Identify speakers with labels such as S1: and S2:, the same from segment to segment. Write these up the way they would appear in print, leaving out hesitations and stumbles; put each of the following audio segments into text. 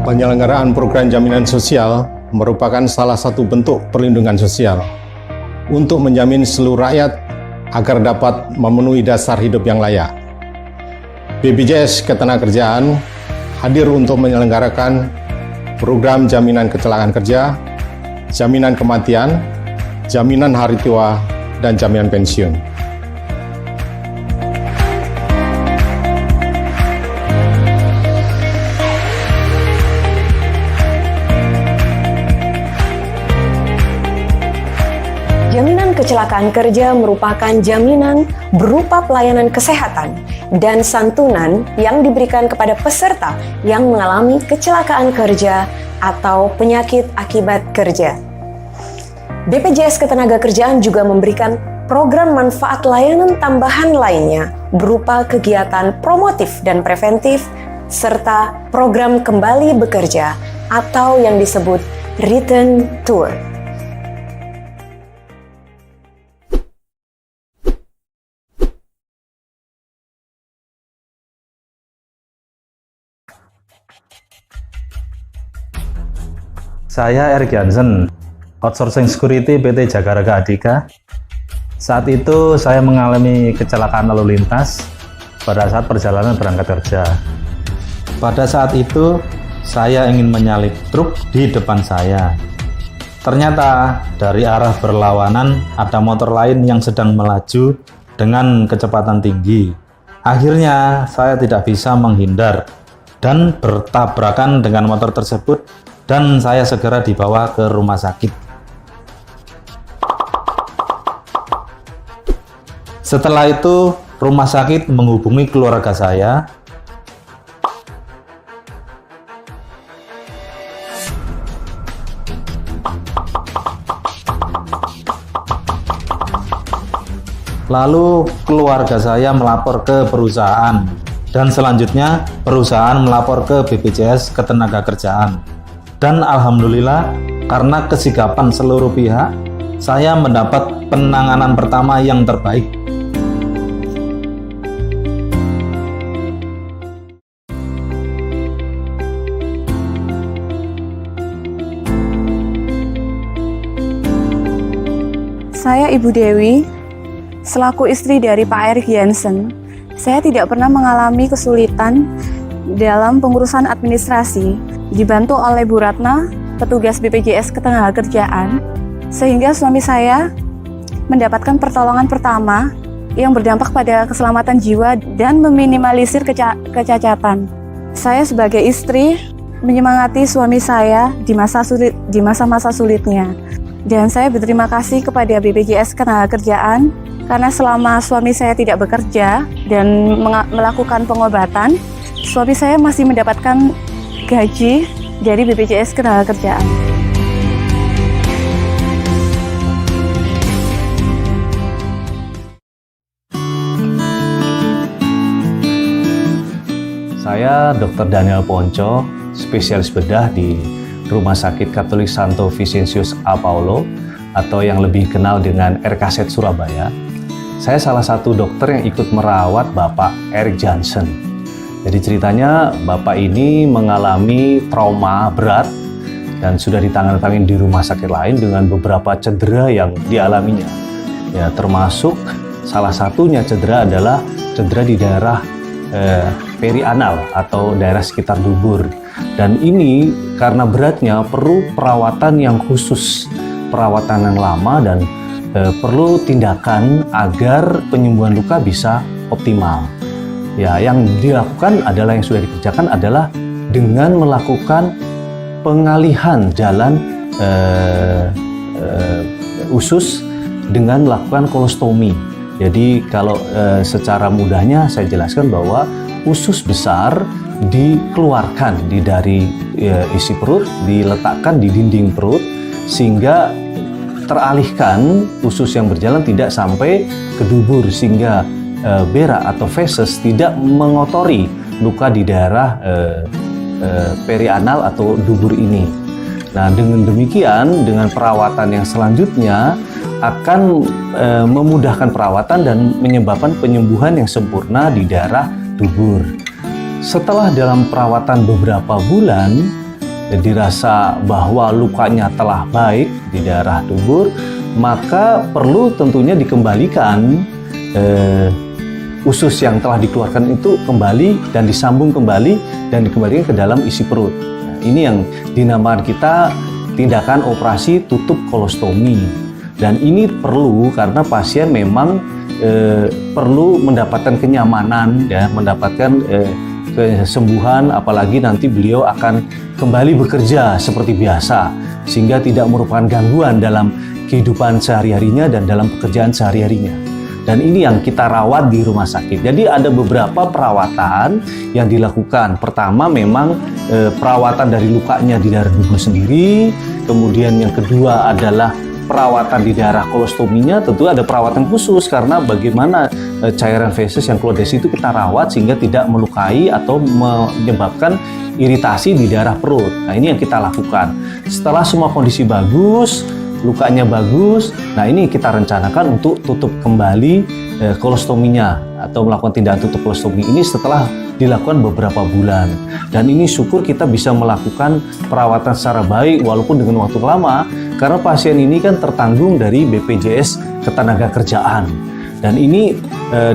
S1: Penyelenggaraan program jaminan sosial merupakan salah satu bentuk perlindungan sosial untuk menjamin seluruh rakyat agar dapat memenuhi dasar hidup yang layak. BPJS Ketenagakerjaan hadir untuk menyelenggarakan program jaminan kecelakaan kerja, jaminan kematian, jaminan hari tua, dan jaminan pensiun.
S2: Jaminan kecelakaan kerja merupakan jaminan berupa pelayanan kesehatan dan santunan yang diberikan kepada peserta yang mengalami kecelakaan kerja atau penyakit akibat kerja. BPJS Ketenagakerjaan juga memberikan program manfaat layanan tambahan lainnya berupa kegiatan promotif dan preventif serta program kembali bekerja atau yang disebut return to work.
S3: Saya Erik Jansen, outsourcing security PT Jagaraga Adhika. Saat itu saya mengalami kecelakaan lalu lintas pada saat perjalanan berangkat kerja. Pada saat itu saya ingin menyalip truk di depan saya. Ternyata dari arah berlawanan ada motor lain yang sedang melaju dengan kecepatan tinggi. Akhirnya saya tidak bisa menghindar dan bertabrakan dengan motor tersebut, dan saya segera dibawa ke rumah sakit. Setelah itu, rumah sakit menghubungi keluarga saya. Lalu keluarga saya melapor ke perusahaan, dan selanjutnya perusahaan melapor ke BPJS Ketenagakerjaan. Dan alhamdulillah, karena kesigapan seluruh pihak, saya mendapat penanganan pertama yang terbaik.
S4: Saya Ibu Dewi, selaku istri dari Pak Erik Jansen. Saya tidak pernah mengalami kesulitan dalam pengurusan administrasi. Dibantu oleh Bu Ratna, petugas BPJS Ketenagakerjaan, sehingga suami saya mendapatkan pertolongan pertama yang berdampak pada keselamatan jiwa dan meminimalisir kecacatan. Saya sebagai istri menyemangati suami saya di masa-masa sulitnya. Dan saya berterima kasih kepada BPJS Ketenagakerjaan karena selama suami saya tidak bekerja dan melakukan pengobatan, suami saya masih mendapatkan gaji dari BPJS Ketenagakerjaan.
S3: Saya Dr. Daniel Ponco, spesialis bedah di Rumah Sakit Katolik Santo Vincentius A. Paulo atau yang lebih kenal dengan RKZ Surabaya. Saya salah satu dokter yang ikut merawat Bapak Erik Jansen. Jadi ceritanya Bapak ini mengalami trauma berat dan sudah ditangani di rumah sakit lain dengan beberapa cedera yang dialaminya. Ya, termasuk salah satunya cedera adalah cedera di daerah perianal atau daerah sekitar dubur. Dan ini karena beratnya perlu perawatan yang khusus, perawatan yang lama, dan perlu tindakan agar penyembuhan luka bisa optimal. Ya, yang dilakukan adalah yang sudah dikerjakan adalah dengan melakukan pengalihan jalan usus dengan melakukan kolostomi. Jadi kalau secara mudahnya saya jelaskan bahwa usus besar dikeluarkan dari isi perut, diletakkan di dinding perut sehingga teralihkan usus yang berjalan tidak sampai ke dubur, sehingga berak atau feses tidak mengotori luka di daerah perianal atau dubur ini. Nah, dengan demikian, dengan perawatan yang selanjutnya akan memudahkan perawatan dan menyebabkan penyembuhan yang sempurna di daerah dubur. Setelah dalam perawatan beberapa bulan, dirasa bahwa lukanya telah baik di daerah dubur, maka perlu tentunya dikembalikan usus yang telah dikeluarkan itu kembali dan disambung kembali dan dikembalikan ke dalam isi perut. Nah, ini yang dinamakan kita tindakan operasi tutup kolostomi. Dan ini perlu karena pasien memang perlu mendapatkan kenyamanan, ya, mendapatkan kesembuhan, apalagi nanti beliau akan kembali bekerja seperti biasa sehingga tidak merupakan gangguan dalam kehidupan sehari-harinya dan dalam pekerjaan sehari-harinya. Dan ini yang kita rawat di rumah sakit. Jadi ada beberapa perawatan yang dilakukan. Pertama memang perawatan dari lukanya di daerah dubur sendiri. Kemudian yang kedua adalah perawatan di daerah kolostominya. Tentu ada perawatan khusus karena bagaimana cairan feses yang keluar dari situ kita rawat sehingga tidak melukai atau menyebabkan iritasi di daerah perut. Nah, ini yang kita lakukan. Setelah semua kondisi bagus, lukanya bagus, nah ini kita rencanakan untuk tutup kembali kolostominya atau melakukan tindakan tutup kolostomi ini setelah dilakukan beberapa bulan. Dan ini syukur kita bisa melakukan perawatan secara baik walaupun dengan waktu lama karena pasien ini kan tertanggung dari BPJS Ketenagakerjaan. Dan ini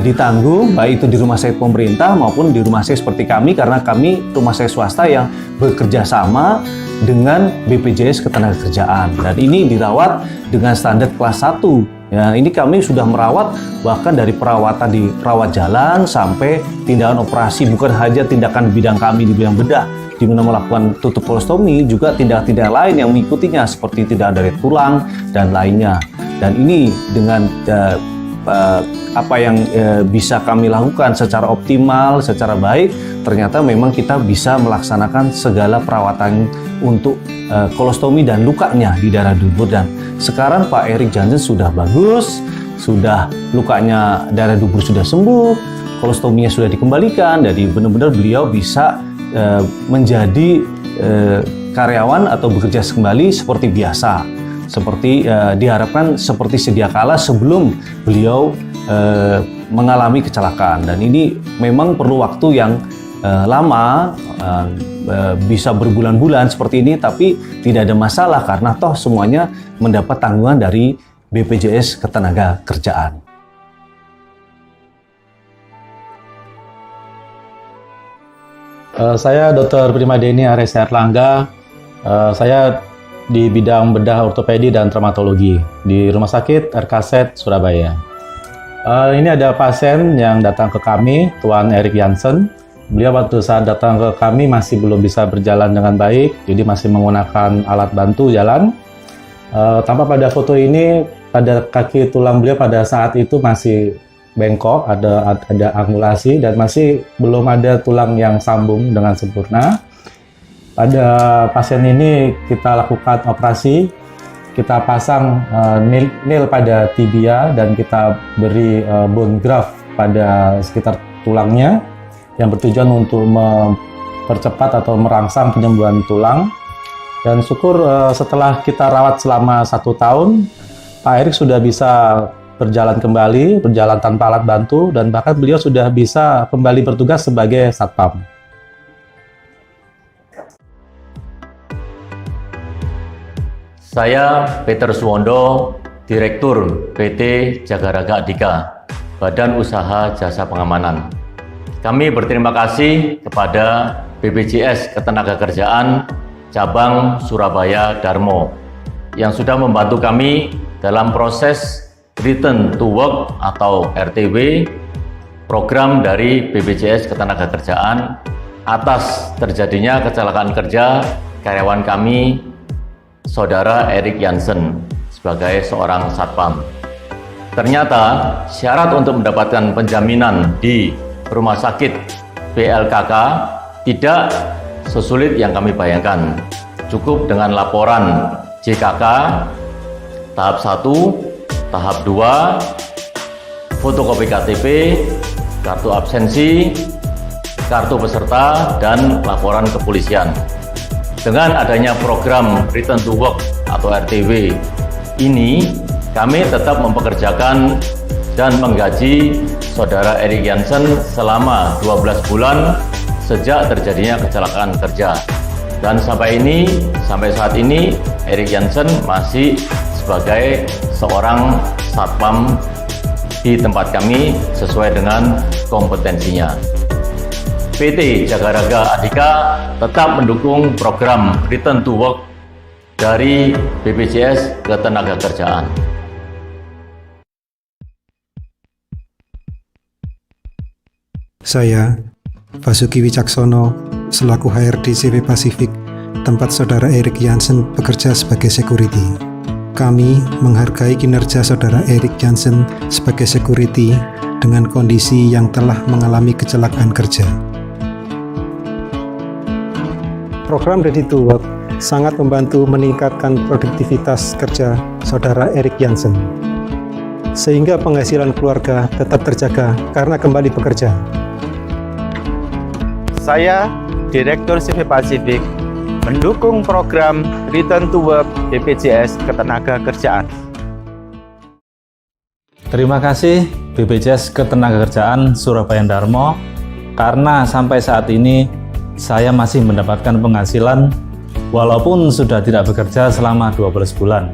S3: ditanggung baik itu di rumah sakit pemerintah maupun di rumah sakit seperti kami karena kami rumah sakit swasta yang bekerja sama dengan BPJS Ketenagakerjaan. Dan ini dirawat dengan standar kelas 1. Ya, ini kami sudah merawat bahkan dari perawatan di rawat jalan sampai tindakan operasi, bukan hanya tindakan bidang kami di bidang bedah di mana melakukan tutup kolostomi, juga tindakan-tindakan lain yang mengikutinya seperti tindakan dari tulang dan lainnya. Dan ini dengan apa yang bisa kami lakukan secara optimal, secara baik, ternyata memang kita bisa melaksanakan segala perawatan untuk kolostomi dan lukanya di daerah dubur. Dan sekarang Pak Erik Jansen sudah bagus, sudah lukanya daerah dubur sudah sembuh, kolostominya sudah dikembalikan, jadi benar-benar beliau bisa menjadi karyawan atau bekerja kembali seperti biasa. Seperti diharapkan seperti sedia kala sebelum beliau mengalami kecelakaan. Dan ini memang perlu waktu yang lama, bisa berbulan-bulan seperti ini, tapi tidak ada masalah karena toh semuanya mendapat tanggungan dari BPJS Ketenagakerjaan.
S5: Saya Dr. Primadeni Aresya Erlangga. Saya di bidang bedah ortopedi dan traumatologi di Rumah Sakit RKZ Surabaya. Ini ada pasien yang datang ke kami, Tuan Erik Jansen. Beliau waktu saat datang ke kami masih belum bisa berjalan dengan baik, jadi masih menggunakan alat bantu jalan. Tampak pada foto ini, pada kaki tulang beliau pada saat itu masih bengkok, ada angulasi dan masih belum ada tulang yang sambung dengan sempurna. Pada pasien ini kita lakukan operasi, kita pasang nil pada tibia dan kita beri bone graft pada sekitar tulangnya yang bertujuan untuk mempercepat atau merangsang penyembuhan tulang. Dan syukur setelah kita rawat selama 1 tahun, Pak Erik sudah bisa berjalan kembali, berjalan tanpa alat bantu, dan bahkan beliau sudah bisa kembali bertugas sebagai satpam.
S6: Saya Peter Suwondo, Direktur PT Jagaraga Adika, Badan Usaha Jasa Pengamanan. Kami berterima kasih kepada BPJS Ketenagakerjaan Cabang Surabaya Darmo yang sudah membantu kami dalam proses Return to Work atau RTW, program dari BPJS Ketenagakerjaan atas terjadinya kecelakaan kerja karyawan kami, Saudara Erik Jansen, sebagai seorang satpam. Ternyata syarat untuk mendapatkan penjaminan di rumah sakit BLKK tidak sesulit yang kami bayangkan. Cukup dengan laporan JKK tahap 1, tahap 2, fotokopi KTP, kartu absensi, kartu peserta, dan laporan kepolisian. Dengan adanya program Return to Work atau RTW ini, kami tetap mempekerjakan dan menggaji Saudara Erik Jansen selama 12 bulan sejak terjadinya kecelakaan kerja. Dan sampai saat ini Erik Jansen masih sebagai seorang satpam di tempat kami sesuai dengan kompetensinya. PT Jagaraga Adhika tetap mendukung program Return to Work dari BPJS Ketenagakerjaan.
S7: Saya, Basuki Wicaksono, selaku HRD CV Pasifik, tempat saudara Erik Jansen bekerja sebagai security. Kami menghargai kinerja saudara Erik Jansen sebagai security dengan kondisi yang telah mengalami kecelakaan kerja. Program Ready to Work sangat membantu meningkatkan produktivitas kerja saudara Erik Jansen, sehingga penghasilan keluarga tetap terjaga karena kembali bekerja.
S8: Saya, Direktur CV Pasifik, mendukung program Return to Work BPJS Ketenagakerjaan.
S5: Terima kasih BPJS Ketenagakerjaan Surabaya Darmo, karena sampai saat ini saya masih mendapatkan penghasilan walaupun sudah tidak bekerja selama 12 bulan.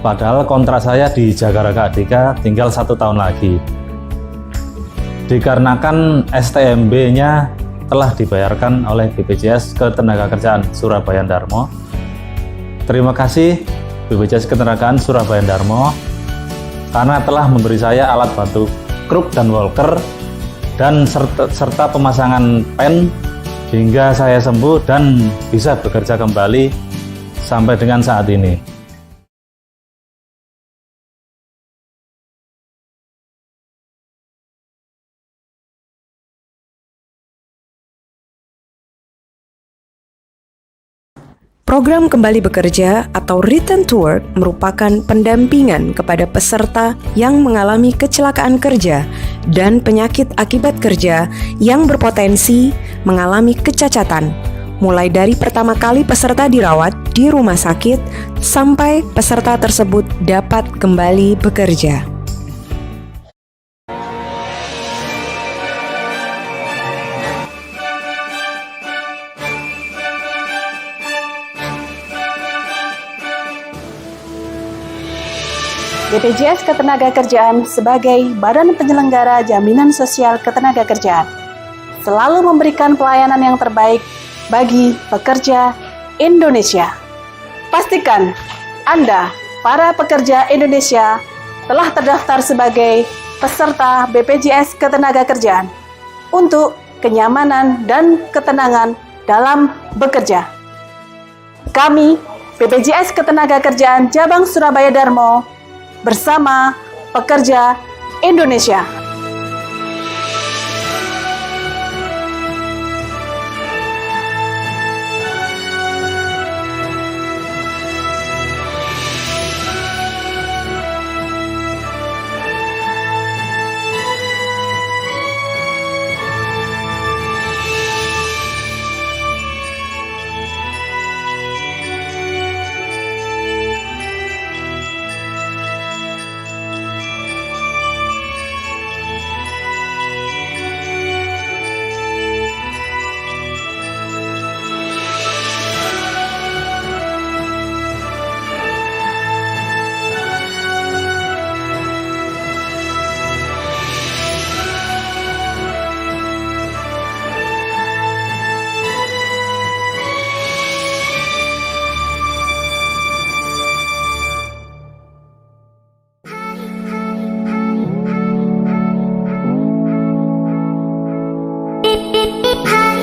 S5: Padahal kontrak saya di Jagaraga Adhika tinggal 1 tahun lagi. Dikarenakan STMB-nya telah dibayarkan oleh BPJS Ketenagakerjaan Surabaya Darmo. Terima kasih BPJS Ketenagakerjaan Surabaya Darmo karena telah memberi saya alat bantu kruk dan walker dan serta pemasangan pen hingga saya sembuh dan bisa bekerja kembali sampai dengan saat ini.
S2: Program Kembali Bekerja atau Return to Work merupakan pendampingan kepada peserta yang mengalami kecelakaan kerja dan penyakit akibat kerja yang berpotensi mengalami kecacatan, mulai dari pertama kali peserta dirawat di rumah sakit sampai peserta tersebut dapat kembali bekerja.
S9: BPJS Ketenagakerjaan sebagai Badan Penyelenggara Jaminan Sosial Ketenagakerjaan selalu memberikan pelayanan yang terbaik bagi pekerja Indonesia. Pastikan Anda, para pekerja Indonesia, telah terdaftar sebagai peserta BPJS Ketenagakerjaan untuk kenyamanan dan ketenangan dalam bekerja. Kami, BPJS Ketenagakerjaan Cabang Surabaya Darmo, bersama pekerja Indonesia.
S10: Hi.